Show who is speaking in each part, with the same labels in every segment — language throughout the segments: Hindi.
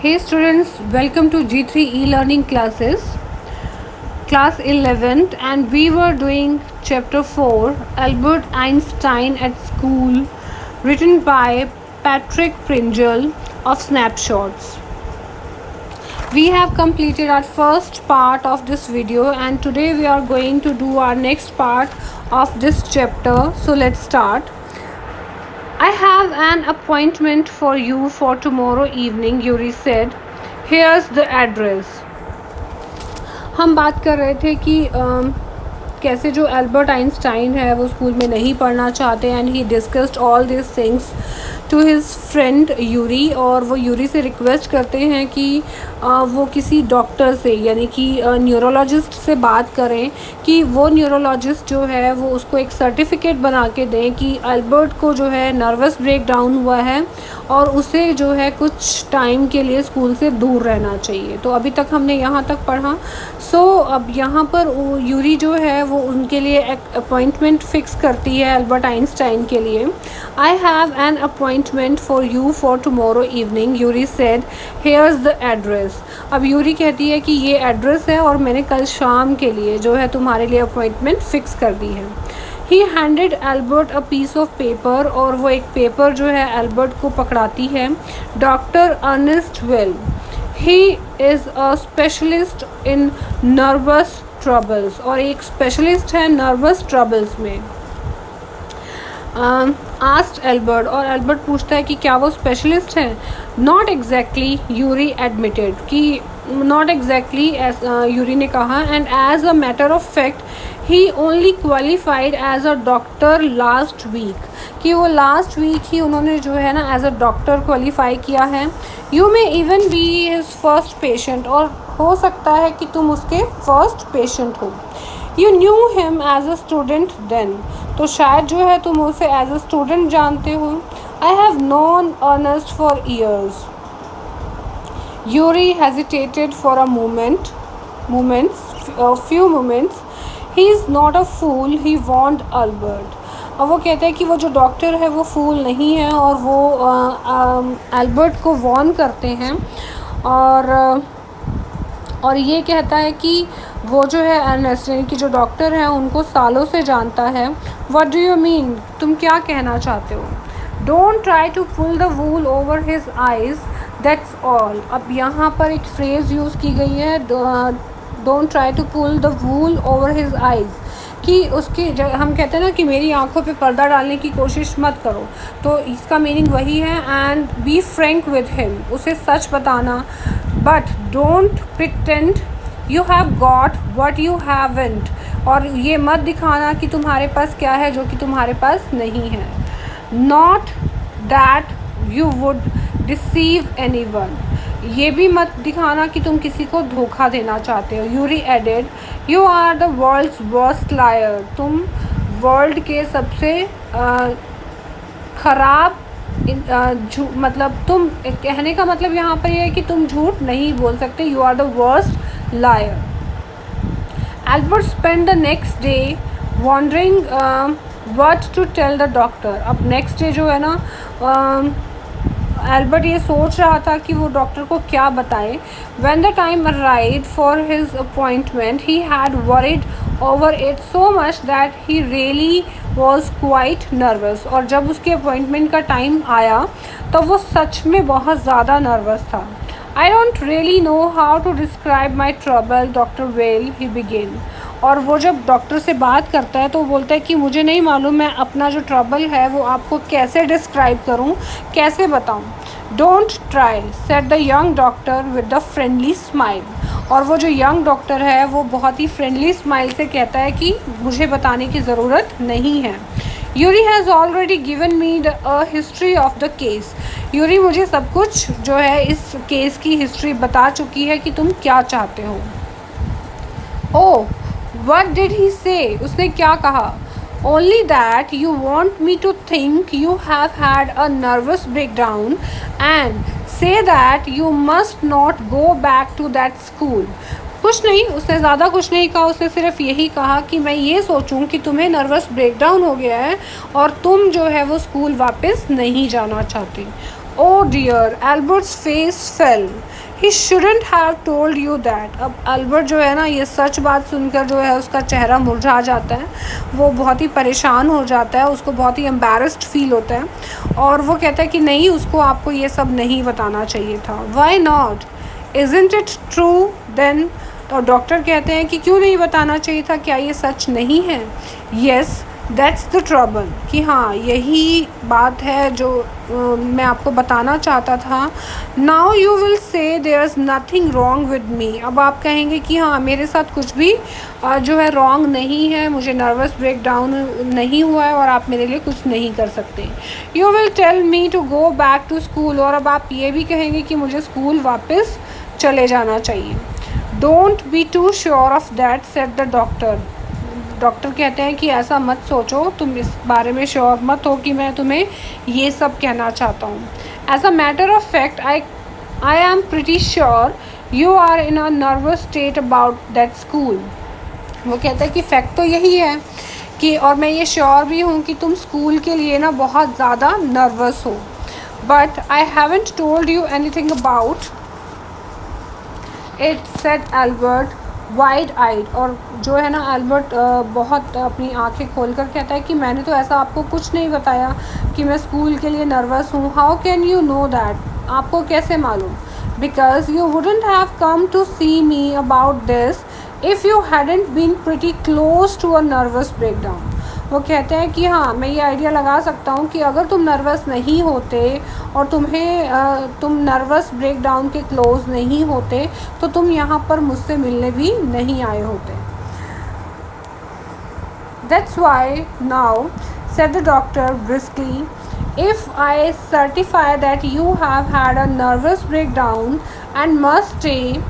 Speaker 1: Hey students, welcome to G3 e-learning classes, class 11th, and we were doing chapter 4, Albert Einstein at School, written by Patrick Pringle of Snapshots. We have completed our first part of this video and today we are going to do our next part of this chapter. So let's start. I have an appointment for you for tomorrow evening, Yuri said. Here's the address. हम बात कर रहे थे कि कैसे जो एल्बर्ट आइंस्टाइन है वो स्कूल में नहीं पढ़ना चाहते and he discussed all this things to his friend Yuri, और वो यूरी से रिक्वेस्ट करते हैं कि वो किसी डॉक्टर से यानी कि न्यूरोलॉजिस्ट से बात करें कि वो न्यूरोलॉजिस्ट जो है वो उसको एक सर्टिफिकेट बना के दें कि एल्बर्ट को जो है नर्वस ब्रेकडाउन हुआ है और उसे जो है कुछ टाइम के लिए स्कूल से दूर रहना चाहिए. तो अभी तक हमने यहाँ तक पढ़ा. सो अब यहाँ पर यूरी जो है वो उनके लिए एक अपॉइंटमेंट फ़िक्स करती है एल्बर्ट आइंस्टाइन के लिए. I have an appointment for you for tomorrow evening, Yuri said. Hairs the address. अब यूरी कहती है कि ये एड्रेस है और मैंने कल शाम के लिए जो है तुम्हारे लिए अपॉइंटमेंट फ़िक्स कर दी है. He handed Albert a piece of paper, और वो एक पेपर जो है एल्बर्ट को पकड़ाती है. Doctor Ernest Weil, he is a specialist in nervous troubles, और एक स्पेशलिस्ट है नर्वस ट्रबल्स में. आस्क्ड एल्बर्ट, और एल्बर्ट पूछता है कि क्या वो स्पेशलिस्ट हैं. नॉट एग्जैक्टली, यूरी एडमिटेड, कि नॉट एग्जैक्टली यूरी ने कहा. And as a matter of fact he only qualified as a doctor last week, कि वो लास्ट वीक ही उन्होंने जो है ना एज अ डॉक्टर क्वालिफाई किया है. You may even be his first patient, और हो सकता है कि तुम उसके फर्स्ट पेशेंट हो. You knew him as a student then, तो शायद जो है तुम उसे एज अ स्टूडेंट जानते हो. I have known Ernest for years. Yuri hesitated for a few moments. He is not a fool, he won't Albert. अब वो कहते हैं कि वो जो डॉक्टर है वो फूल नहीं है, और वो एल्बर्ट को वॉर्न करते हैं. और ये कहता है कि वो जो है अर्नेस्ट यानी कि जो डॉक्टर है उनको सालों से जानता है. व्हाट डू यू मीन, तुम क्या कहना चाहते हो. Don't try to pull the wool over his eyes, that's all. अब यहाँ पर एक फ्रेज़ यूज़ की गई है, don't try to pull the wool over his eyes, कि उसकी हम कहते हैं ना कि मेरी आंखों पे पर्दा डालने की कोशिश मत करो, तो इसका मीनिंग वही है. And be frank with him, उसे सच बताना. But don't pretend you have got what you haven't, और ये मत दिखाना कि तुम्हारे पास क्या है जो कि तुम्हारे पास नहीं है. Not that you would deceive anyone, ये भी मत दिखाना कि तुम किसी को धोखा देना चाहते हो. Yuri added, you are the world's worst liar, तुम वर्ल्ड के सबसे ख़राब मतलब तुम कहने का मतलब यहाँ पर यह है कि तुम झूठ नहीं बोल सकते. You are the worst liar. Albert spend the next day wondering what to tell the doctor. अब नेक्स्ट डे जो है ना एल्बर्ट ये सोच रहा था कि वो डॉक्टर को क्या बताए. When the time arrived for his appointment he had worried over it so much that he really was quite nervous, और जब उसके अपॉइंटमेंट का टाइम आया तो वो सच में बहुत ज़्यादा नर्वस था. I don't really know how to describe my trouble doctor Weil, he began. और वो जब डॉक्टर से बात करता है तो वो बोलता है कि मुझे नहीं मालूम मैं अपना जो ट्रबल है वो आपको कैसे डिस्क्राइब करूं, कैसे बताऊं. Don't try, said the young doctor with the friendly smile, और वो जो यंग डॉक्टर है वो बहुत ही फ्रेंडली स्माइल से कहता है कि मुझे बताने की ज़रूरत नहीं है. Yuri has already given me a history of the case, Yuri मुझे सब कुछ जो है इस केस की हिस्ट्री बता चुकी है कि तुम क्या चाहते हो. ओह, What did he say? उसने क्या कहा. Only that you want me to think you have had a nervous breakdown and say that you must not go back to that school. कुछ नहीं, उसने ज़्यादा कुछ नहीं कहा. उसने सिर्फ यही कहा कि मैं ये सोचूं कि तुम्हें नर्वस ब्रेकडाउन हो गया है और तुम जो है वो स्कूल वापस नहीं जाना चाहती. Oh dear, Albert's face fell. He shouldn't have told you that. अब अल्बर्ट जो है ना, ये सच बात सुनकर जो है उसका चेहरा मुरझा जाता है, वो बहुत ही परेशान हो जाता है, उसको बहुत ही एम्बैरेस्ड फील होता है और वो कहता है कि नहीं, उसको आपको ये सब नहीं बताना चाहिए था. Why not? Isn't it true then? तो डॉक्टर कहते हैं कि क्यों नहीं बताना चाहिए था, क्या ये सच नहीं है? Yes, दैट्स द ट्रबल, कि हाँ यही बात है जो मैं आपको बताना चाहता था. Now you will say there is nothing wrong with me. अब आप कहेंगे कि हाँ मेरे साथ कुछ भी जो है रॉन्ग नहीं है, मुझे नर्वस ब्रेकडाउन नहीं हुआ है और आप मेरे लिए कुछ नहीं कर सकते. You will tell me to go back to school, और अब आप ये भी कहेंगे कि मुझे स्कूल वापस चले जाना चाहिए. Don't be too sure of that, said the doctor. Doctor कहते हैं कि ऐसा मत सोचो, तुम इस बारे में श्योर मत हो कि मैं तुम्हें ये सब कहना चाहता हूँ. As a matter of fact I am pretty sure you are in a nervous state about that school. वो कहता है कि फैक्ट तो यही है कि, और मैं ये श्योर भी हूँ कि तुम स्कूल के लिए ना बहुत ज़्यादा नर्वस हो. But I haven't told you anything about it, said Albert wide eyed. और जो है ना एल्बर्ट बहुत अपनी आंखें खोलकर कहता है कि मैंने तो ऐसा आपको कुछ नहीं बताया कि मैं स्कूल के लिए नर्वस हूँ. How can you know that? आपको कैसे मालूम? Because you wouldn't have come to see me about this if you hadn't been pretty close to a nervous breakdown. वो कहते हैं कि हाँ मैं ये आइडिया लगा सकता हूँ कि अगर तुम नर्वस नहीं होते और तुम नर्वस ब्रेकडाउन के क्लोज नहीं होते तो तुम यहाँ पर मुझसे मिलने भी नहीं आए होते. That's why now, said the doctor briskly, if I certify that you have had a nervous breakdown and must stay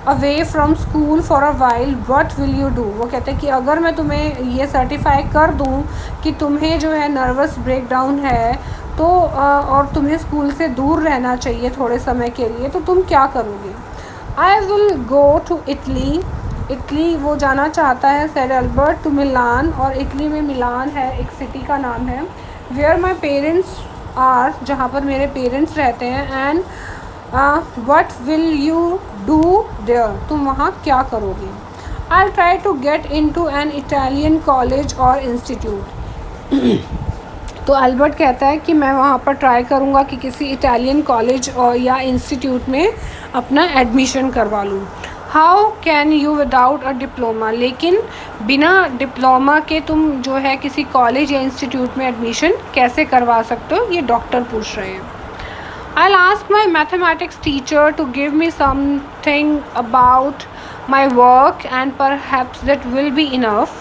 Speaker 1: away from school for a while, what will you do. वो कहते हैं कि अगर मैं तुम्हें ये सर्टिफाई कर दूँ कि तुम्हें जो है नर्वस ब्रेकडाउन है तो और तुम्हें स्कूल से दूर रहना चाहिए थोड़े समय के लिए, तो तुम क्या करोगे? I will go to Italy. Italy वो जाना चाहता है, सेड एल्बर्ट, टू मिलान. और इटली में मिलान है, एक सिटी का नाम है. वेयर माई पेरेंट्स आर, जहाँ पर मेरे पेरेंट्स रहते हैं. And what will you do there, तुम वहाँ क्या करोगे? I try to get into an Italian college और इंस्टीट्यूट. तो एल्बर्ट कहता है कि मैं वहाँ पर ट्राई करूँगा कि किसी इटालियन कॉलेज और या इंस्टीट्यूट में अपना एडमिशन करवा लूँ. How can you without a diploma, लेकिन बिना डिप्लोमा के तुम जो है किसी कॉलेज या इंस्टीट्यूट में एडमिशन कैसे करवा सकते हो, ये डॉक्टर पूछ रहे हैं. I'll ask my mathematics teacher to give me something about my work and perhaps that will be enough.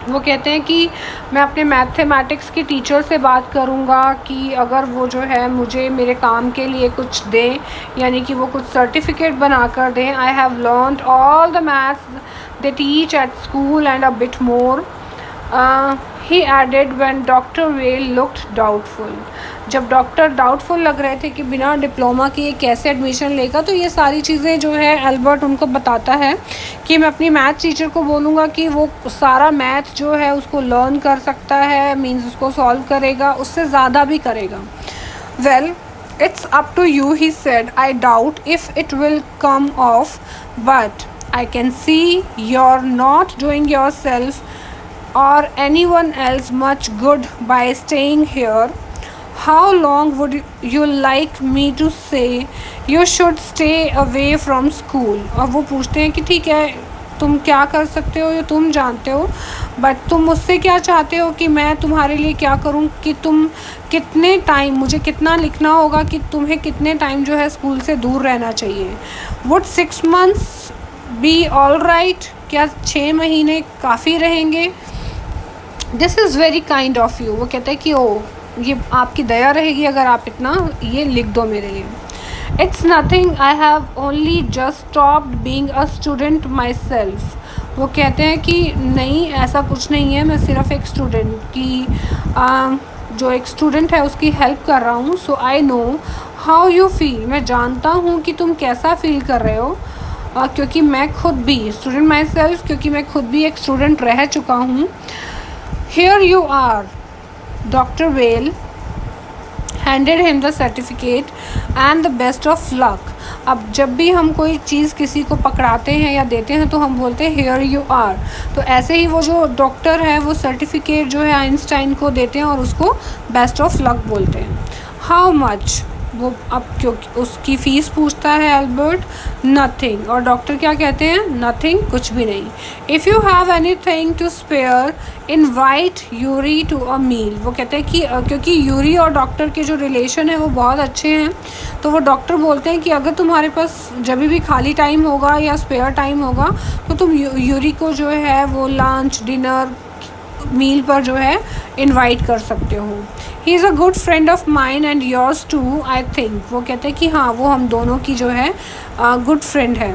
Speaker 1: वो कहते हैं कि मैं अपने मैथमेटिक्स के टीचर से बात करूँगा कि अगर वो जो है मुझे मेरे काम के लिए कुछ दें, यानी कि वो कुछ सर्टिफिकेट बना कर दें. I have learned all the maths they teach at school and a bit more, he added when doctor Weil looked doubtful. जब डॉक्टर डाउटफुल लग रहे थे कि बिना डिप्लोमा के ये कैसे एडमिशन लेगा, तो ये सारी चीज़ें जो है एल्बर्ट उनको बताता है कि मैं अपनी मैथ टीचर को बोलूँगा कि वो सारा मैथ जो है उसको लर्न कर सकता है, मींस उसको सॉल्व करेगा, उससे ज़्यादा भी करेगा. Well, it's up to you, he said. I doubt if it will come off, but I can see you're not doing yourself or anyone else much good by staying here. How long would you like me to say you should stay away from school? और वो पूछते हैं कि ठीक है, तुम क्या कर सकते हो ये तुम जानते हो, बट तुम मुझसे क्या चाहते हो कि मैं तुम्हारे लिए क्या करूं, कि तुम कितने टाइम, मुझे कितना लिखना होगा कि तुम्हें कितने टाइम जो है स्कूल से दूर रहना चाहिए. Would 6 months be all right? क्या 6 महीने काफ़ी रहेंगे? This is very kind of you. वो कहते हैं कि ओ, ये आपकी दया रहेगी अगर आप इतना ये लिख दो मेरे लिए. It's nothing, I have only just stopped being a student my self. वो कहते हैं कि नहीं, ऐसा कुछ नहीं है, मैं सिर्फ एक स्टूडेंट की जो एक स्टूडेंट है उसकी हेल्प कर रहा हूँ. So I know how you feel, मैं जानता हूँ कि तुम कैसा फील कर रहे हो, क्योंकि मैं खुद भी स्टूडेंट माई सेल्फ, क्योंकि मैं खुद भी एक स्टूडेंट रह चुका हूँ. Here you are, Dr. Whale. Handed him the certificate and the best of luck. अब जब भी हम कोई चीज़ किसी को पकड़ाते हैं या देते हैं तो हम बोलते हैं हियर यू आर। तो ऐसे ही वो जो डॉक्टर है वो सर्टिफिकेट जो है आइंस्टाइन को देते हैं और उसको बेस्ट ऑफ लक बोलते हैं। हाउ मच, वो अब क्योंकि उसकी फ़ीस पूछता है एल्बर्ट। नथिंग, और डॉक्टर क्या कहते हैं, नथिंग, कुछ भी नहीं। If you have any thing to spare invite Yuri to a meal. वो कहते हैं कि क्योंकि यूरी और डॉक्टर के जो रिलेशन है वो बहुत अच्छे हैं, तो वो डॉक्टर बोलते हैं कि अगर तुम्हारे पास जब भी खाली टाइम होगा या स्पेयर टाइम होगा तो तुम यूरी को जो है वो लंच डिनर मील पर जो है इनवाइट कर सकते हो। He is a good friend of mine and yours too I think. वो कहते हैं कि हाँ, वो हम दोनों की जो है गुड फ्रेंड है।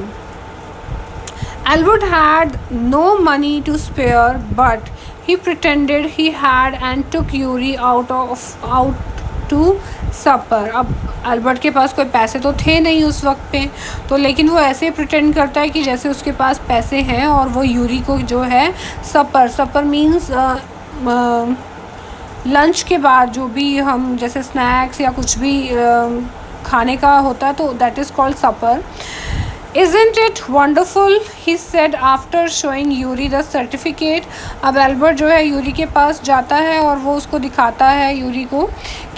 Speaker 1: Albert had no money to spare but he pretended he had and took Yuri out to supper. अब एल्बर्ट के पास कोई पैसे तो थे नहीं उस वक्त पे, तो लेकिन वो ऐसे प्रिटेंड करता है कि जैसे उसके पास पैसे हैं और वो यूरी को जो है सपर मीन्स लंच के बाद जो भी हम जैसे स्नैक्स या कुछ भी खाने का होता है तो that is called supper. Isn't it wonderful? He said after showing Yuri the certificate. अब एल्बर्ट जो है यूरी के पास जाता है और वो उसको दिखाता है यूरी को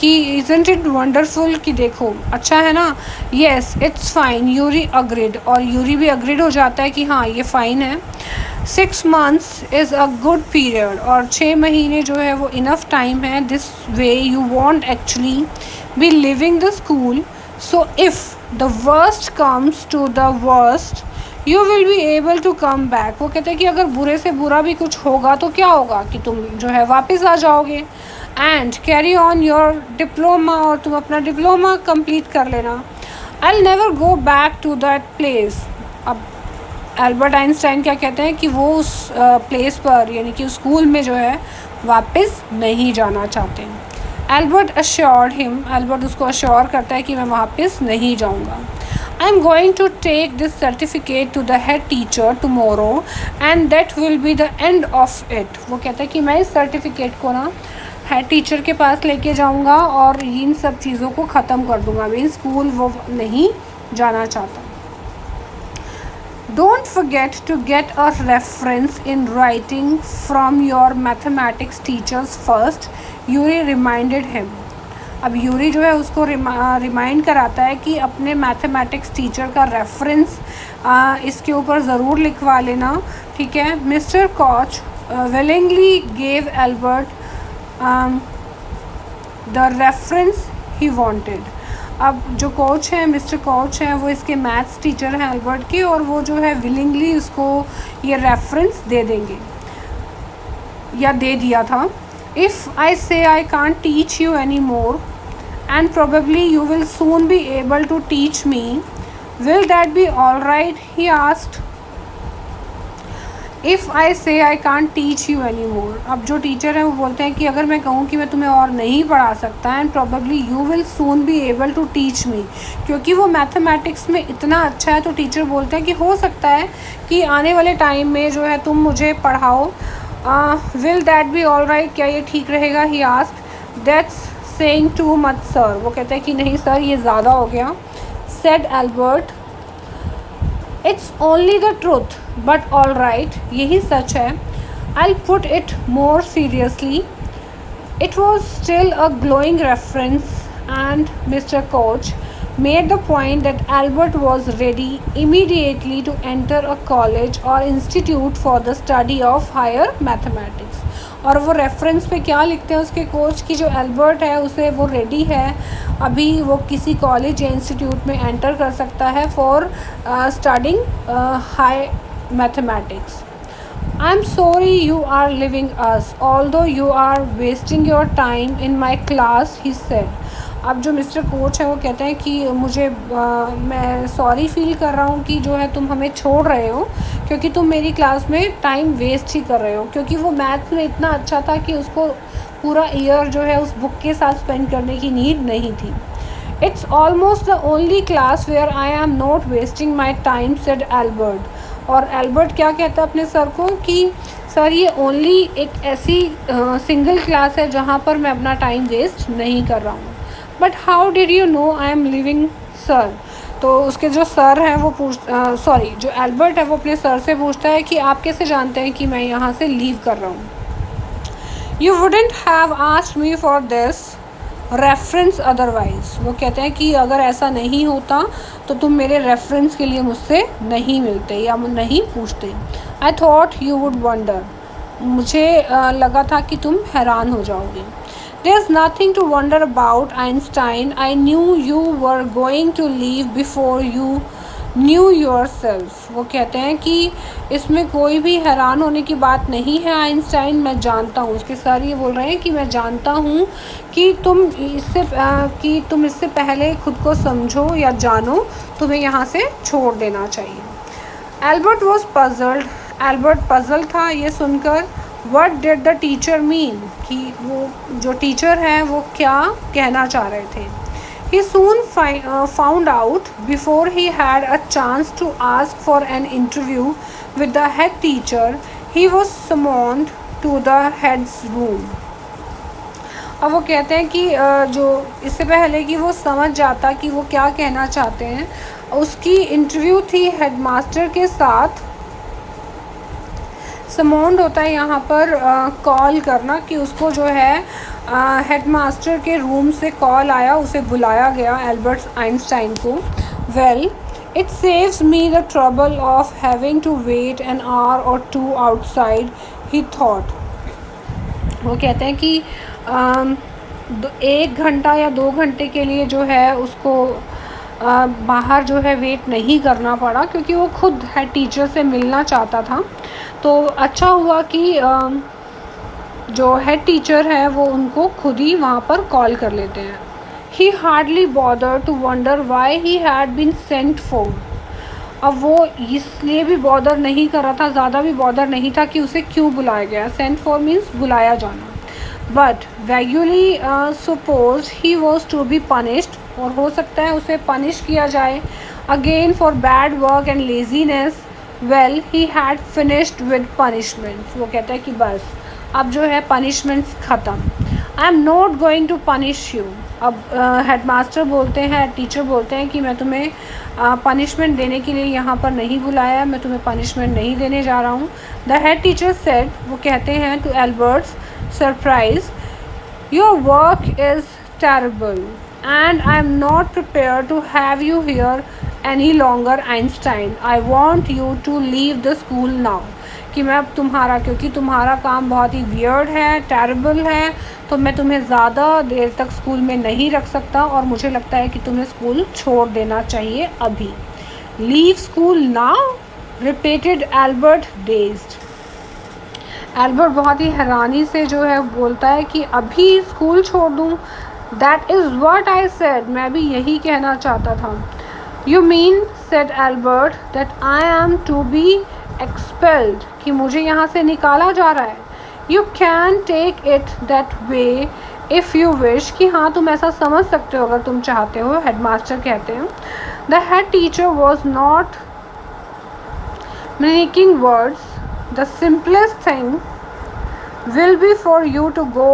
Speaker 1: कि Isn't it wonderful, कि देखो अच्छा है ना। Yes, it's fine, Yuri agreed, और यूरी भी अग्रीड हो जाता है कि हाँ ये फ़ाइन है। 6 months is a good period, और 6 महीने जो है वो इनफ टाइम है। This way you won't actually be leaving the school, so if the worst comes to the worst you will be able to come back। वो कहते हैं कि अगर बुरे से बुरा भी कुछ होगा तो क्या होगा कि तुम जो है वापस आ जाओगे। And carry on your diploma, और तुम अपना डिप्लोमा कंप्लीट कर लेना। I never go back to that place. अब एल्बर्ट आइंस्टाइन क्या कहते हैं कि वो उस प्लेस पर यानी कि उस स्कूल में जो है वापस नहीं जाना चाहते। एल्बर्ट अश्योर्ड हिम, एल्बर्ट उसको अश्योर करता है कि मैं वापस नहीं जाऊंगा। I am going to take this certificate to the head teacher tomorrow and that will be the end of it. वो कहता है कि मैं इस सर्टिफिकेट को ना हेड टीचर के पास लेके जाऊंगा और इन सब चीज़ों को ख़त्म कर दूंगा। मैं स्कूल वो नहीं जाना चाहता। Don't forget to get a reference in writing from your mathematics teachers first, Yuri reminded him। अब यूरी जो है उसको रिमाइंड कराता है कि अपने मैथमेटिक्स टीचर का रेफरेंस इसके ऊपर ज़रूर लिखवा लेना, ठीक है। Mister Koch willingly gave Albert the reference he wanted। अब जो कोच हैं, मिस्टर कोच हैं, वो इसके मैथ्स टीचर हैं एल्बर्ट के, और वो जो है विलिंगली उसको ये रेफरेंस दे देंगे या दे दिया था। If I say I can't teach you any more and probably you will soon be able to teach me, will that be all right, he asked. If I say I can't teach you any more, अब जो टीचर हैं वो बोलते हैं कि अगर मैं कहूँ कि मैं तुम्हें और नहीं पढ़ा सकता, and probably you will soon be able to teach me, क्योंकि वो मैथमेटिक्स में इतना अच्छा है तो टीचर बोलते हैं कि हो सकता है कि आने वाले टाइम में जो है तुम मुझे पढ़ाओ। Will that be all right, क्या ये ठीक रहेगा, he asked. That's saying too much sir, वो कहते हैं कि नहीं सर ये ज़्यादा हो गया। Said Albert, it's only the truth but all right, यही सच है। I put it more seriously, it was still a glowing reference and mister coach made the point that Albert was ready immediately to enter a college or institute for the study of higher mathematics। और वो रेफरेंस पे क्या लिखते हैं उसके कोच की जो एल्बर्ट है उसे वो रेडी है, अभी वो किसी कॉलेज या इंस्टीट्यूट में एंटर कर सकता है for studying high mathematics. I am sorry you are leaving us although you are wasting your time in my class, he said. अब जो मिस्टर कोच है वो कहते हैं कि मुझे मैं सॉरी फील कर रहा हूँ कि जो है तुम हमें छोड़ रहे हो क्योंकि तुम मेरी क्लास में टाइम वेस्ट ही कर रहे हो, क्योंकि वो मैथ्स में इतना अच्छा था कि उसको पूरा ईयर जो है उस बुक के साथ स्पेंड करने की नीड नहीं थी। It's almost the only class where I am not wasting my time, said Albert. और एल्बर्ट क्या कहता है अपने सर को कि सर ये ओनली एक ऐसी सिंगल क्लास है जहाँ पर मैं अपना टाइम वेस्ट नहीं कर रहा हूँ। But how did you know I am living sir? तो उसके जो सर हैं वो जो एल्बर्ट है वो अपने सर से पूछता है कि आप कैसे जानते हैं कि मैं यहाँ से लीव कर रहा हूँ. You wouldn't have asked me for this reference otherwise. वो कहते हैं कि अगर ऐसा नहीं होता तो तुम मेरे रेफरेंस के लिए मुझसे नहीं मिलते या नहीं पूछते. I thought you would wonder. मुझे लगा था कि तुम हैरान हो जाओगे. There is nothing to wonder about Einstein. I knew you were going to leave before you knew yourself. वो कहते हैं कि इसमें कोई भी हैरान होने की बात नहीं है आइंस्टाइन, मैं जानता हूँ. उसके सर ये बोल रहे हैं कि मैं जानता हूँ कि तुम इससे पहले खुद को समझो या जानो, तुम्हें यहाँ से छोड़ देना चाहिए. Albert was puzzled. Albert puzzle था ये सुनकर. What did the teacher mean? कि वो जो टीचर हैं वो क्या कहना चाह रहे थे. He soon found out before he had a chance to ask for an interview with the head teacher. He was summoned to the head's room. अब वो कहते हैं कि जो इससे पहले कि वो समझ जाता कि वो क्या कहना चाहते हैं, उसकी इंटरव्यू थी हेडमास्टर के साथ. समोन्ड होता है यहाँ पर कॉल करना, कि उसको जो है हेडमास्टर के रूम से कॉल आया, उसे बुलाया गया एल्बर्ट आइंस्टाइन को. Well, it saves me the trouble of having to wait an hour और टू आउटसाइड, ही थॉट. वो कहते हैं कि 1 घंटा या 2 घंटे के लिए जो है उसको बाहर जो है वेट नहीं करना पड़ा, क्योंकि वो खुद हेड टीचर से मिलना चाहता था. तो अच्छा हुआ कि जो हेड टीचर है वो उनको खुद ही वहाँ पर कॉल कर लेते हैं. He hardly bother to wonder why he had been sent for. अब वो इसलिए भी बॉदर नहीं कर रहा था, ज़्यादा भी बॉदर नहीं था कि उसे क्यों बुलाया गया. सेंट फॉर मीन्स बुलाया जाना. But vaguely suppose he was to be punished. और हो सकता है उसे पनिश किया जाए again for bad work and laziness. Well, he had finished with punishments. वो कहता है कि बस अब जो है पनिशमेंट्स ख़त्म. I am not going to punish you. अब हेडमास्टर बोलते हैं, टीचर बोलते हैं कि मैं तुम्हें पनिशमेंट देने के लिए यहाँ पर नहीं बुलाया, मैं तुम्हें पनिशमेंट नहीं देने जा रहा हूँ. The head teacher said. वो कहते हैं to Albert's surprise, your work is terrible and I am not prepared to have you here any longer, Einstein. I want you to leave the school now. कि मैं अब क्योंकि तुम्हारा काम बहुत ही वियर्ड है, टेरेबल है, तो मैं तुम्हें ज़्यादा देर तक स्कूल में नहीं रख सकता और मुझे लगता है कि तुम्हें स्कूल छोड़ देना चाहिए अभी. Leave school now, repeated Albert dazed. Albert बहुत ही हैरानी से जो है बोलता है कि अभी स्कूल छोड़ दूँ. That is what I said. मैं भी यही कहना चाहता था. You mean, said Albert, that I am to be expelled. कि मुझे यहाँ से निकाला जा रहा है. You can take it that way if you wish. कि हाँ तुम ऐसा समझ सकते हो अगर तुम चाहते हो, हेडमास्टर कहते हैं. The head teacher was not making words. The simplest thing will be for you to go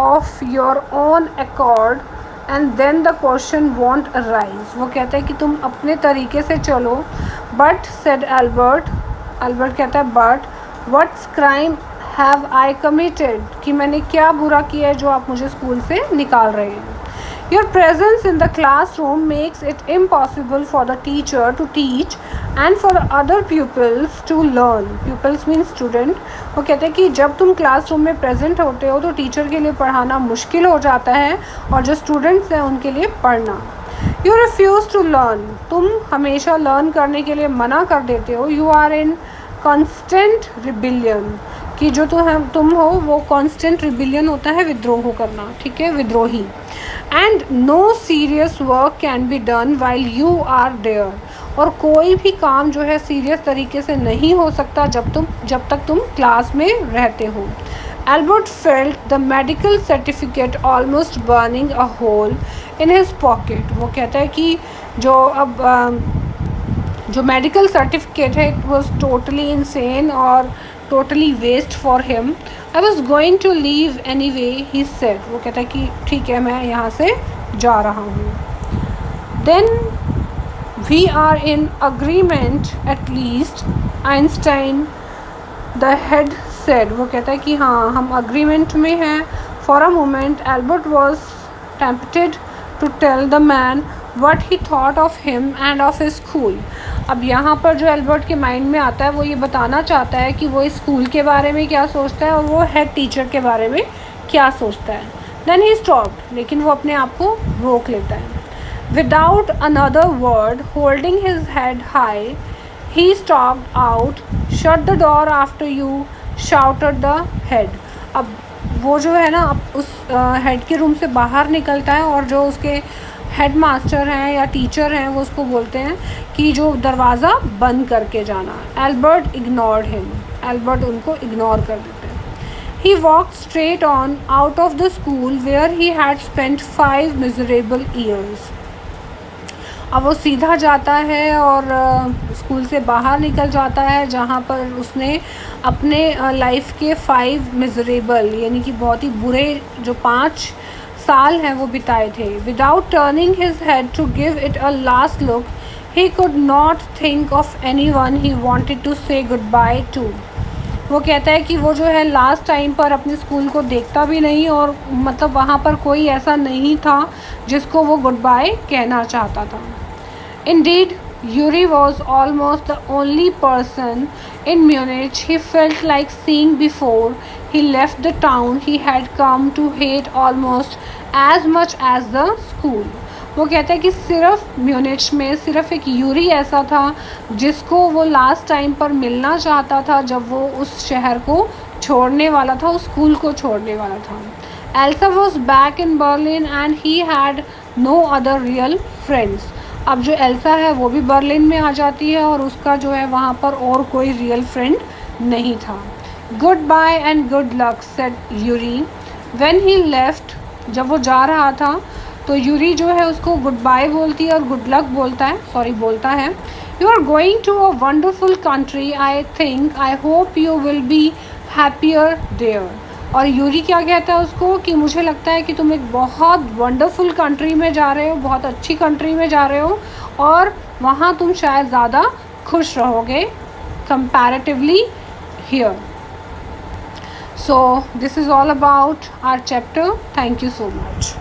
Speaker 1: of your own accord and then the question won't arise. वो कहते हैं कि तुम अपने तरीके से चलो. But said Albert. Albert कहता है but what crime have I committed? कि मैंने क्या बुरा किया है जो आप मुझे स्कूल से निकाल रहे हैं. Your presence in the classroom makes it impossible for the teacher to teach and for the other pupils to learn. Pupils means student. वो कहते हैं कि जब तुम क्लासरूम में प्रेजेंट होते हो तो टीचर के लिए पढ़ाना मुश्किल हो जाता है और जो स्टूडेंट्स हैं उनके लिए पढ़ना. You refuse to learn. तुम हमेशा लर्न करने के लिए मना कर देते हो. You are in constant rebellion. कि जो तुम हो वो constant rebellion होता है विद्रोह करना, ठीक है, विद्रोही. And no serious work can be done while you are there. और कोई भी काम जो है सीरियस तरीके से नहीं हो सकता जब तक तुम क्लास में रहते हो. Albert felt the medical certificate almost burning a hole in his pocket. वो कहता है कि जो मेडिकल सर्टिफिकेट है it was totally insane और totally waste for him. I was going to leave anyway, he said. वो कहता है कि ठीक है मैं यहाँ से जा रहा हूँ। Then we are in agreement at least, Einstein the head said. वो कहता है कि हाँ, हम अग्रीमेंट में हैं। For a moment Albert was tempted to tell the man what he thought of him and of his school। अब यहाँ पर जो एल्बर्ट के माइंड में आता है वो ये बताना चाहता है कि वो इस स्कूल के बारे में क्या सोचता है और वो हेड टीचर के बारे में क्या सोचता है। देन ही स्टॉप्ड, लेकिन वो अपने आप को रोक लेता है। Without another word, holding his head high, he stopped out. Shut the door after you, shouted the head. अब वो जो है ना, अब उस हेड के रूम से बाहर निकलता है और जो उसके हेड मास्टर हैं या टीचर हैं वो उसको बोलते हैं कि जो दरवाज़ा बंद करके जाना। एल्बर्ट इग्नोर्ड हिम, एल्बर्ट उनको इग्नोर कर देते हैं। He walk straight on out of the school where he had spent 5 miserable years. अब वो सीधा जाता है और स्कूल से बाहर निकल जाता है जहाँ पर उसने अपने लाइफ के 5 मिजरेबल यानी कि बहुत ही बुरे जो 5 साल हैं वो बिताए थे। Without turning his head to give it a last look, he could not think of anyone he wanted to say goodbye to. वो कहता है कि वो जो है लास्ट टाइम पर अपने स्कूल को देखता भी नहीं और मतलब वहाँ पर कोई ऐसा नहीं था जिसको वो गुड बाय कहना चाहता था। Indeed, Yuri was almost the only person in Munich he felt like seeing before he left the town he had come to hate almost as much as the school। वो कहता है कि सिर्फ म्यूनिच में सिर्फ एक यूरी ऐसा था जिसको वो लास्ट टाइम पर मिलना चाहता था जब वो उस शहर को छोड़ने वाला था, उस स्कूल को छोड़ने वाला था। Elsa was back in Berlin and he had no other real friends. अब जो एल्सा है वो भी बर्लिन में आ जाती है और उसका जो है वहाँ पर और कोई रियल फ्रेंड नहीं था। Goodbye and good luck said Yuri when he left. जब वो जा रहा था तो यूरी जो है उसको गुड बाय बोलती है और गुड लक बोलता है। You are going to a wonderful country, I think, I hope you will be happier there. और यूरी क्या कहता है उसको कि मुझे लगता है कि तुम एक बहुत वंडरफुल कंट्री में जा रहे हो, बहुत अच्छी कंट्री में जा रहे हो और वहाँ तुम शायद ज़्यादा खुश रहोगे comparatively here. So this is all about our chapter. Thank you so much.